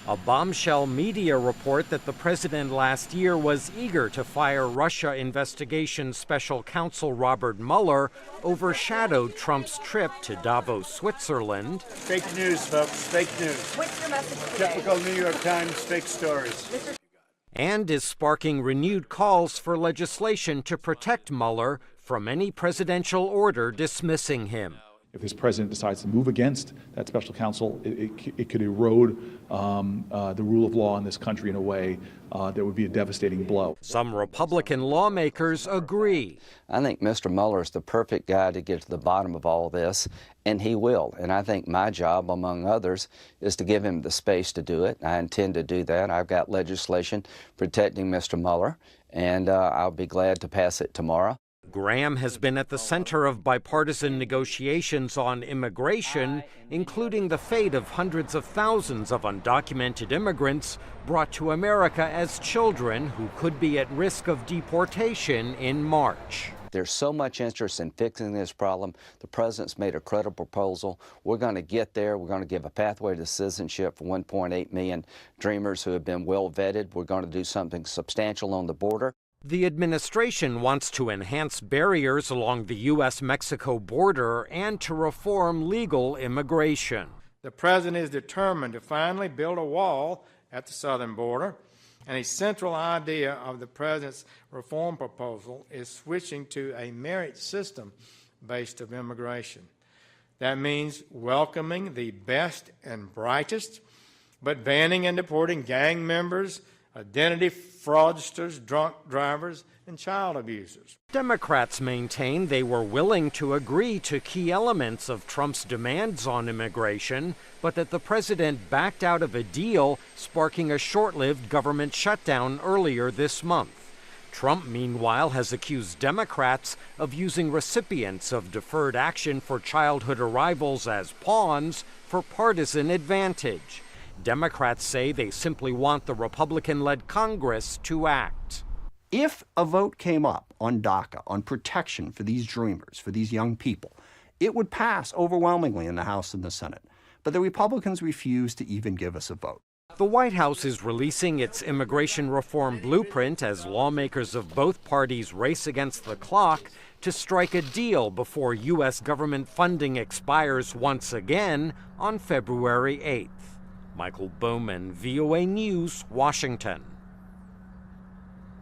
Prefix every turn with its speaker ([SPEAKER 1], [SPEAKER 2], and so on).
[SPEAKER 1] A bombshell media report that the president last year was eager to fire Russia investigation special counsel Robert Mueller overshadowed Trump's trip to Davos, Switzerland.
[SPEAKER 2] Fake news, folks, fake news.
[SPEAKER 3] What's your message today?
[SPEAKER 2] Typical New York Times fake stories.
[SPEAKER 1] And is sparking renewed calls for legislation to protect Mueller from any presidential order dismissing him.
[SPEAKER 4] If this president decides to move against that special counsel, it could erode the rule of law in this country in a way that would be a devastating blow.
[SPEAKER 1] Some Republican lawmakers agree.
[SPEAKER 5] I think Mr. Mueller is the perfect guy to get to the bottom of all this, and he will. And I think my job, among others, is to give him the space to do it. I intend to do that. I've got legislation protecting Mr. Mueller, and I'll be glad to pass it tomorrow.
[SPEAKER 1] Graham has been at the center of bipartisan negotiations on immigration, including the fate of hundreds of thousands of undocumented immigrants brought to America as children who could be at risk of deportation in March.
[SPEAKER 5] There's so much interest in fixing this problem. The president's made a credible proposal. We're going to get there. We're going to give a pathway to citizenship for 1.8 million dreamers who have been well vetted. We're going to do something substantial on the border.
[SPEAKER 1] The administration wants to enhance barriers along the U.S.-Mexico border and to reform legal immigration.
[SPEAKER 6] The president is determined to finally build a wall at the southern border, and a central idea of the president's reform proposal is switching to a merit system based on immigration. That means welcoming the best and brightest, but banning and deporting gang members, identity fraudsters, drunk drivers, and child abusers.
[SPEAKER 1] Democrats maintain they were willing to agree to key elements of Trump's demands on immigration, but that the president backed out of a deal, sparking a short-lived government shutdown earlier this month. Trump, meanwhile, has accused Democrats of using recipients of deferred action for childhood arrivals as pawns for partisan advantage. Democrats say they simply want the Republican-led Congress to act.
[SPEAKER 7] If a vote came up on DACA, on protection for these dreamers, for these young people, it would pass overwhelmingly in the House and the Senate. But the Republicans refuse to even give us a vote.
[SPEAKER 1] The White House is releasing its immigration reform blueprint as lawmakers of both parties race against the clock to strike a deal before U.S. government funding expires once again on February 8th. Michael Bowman, VOA News, Washington.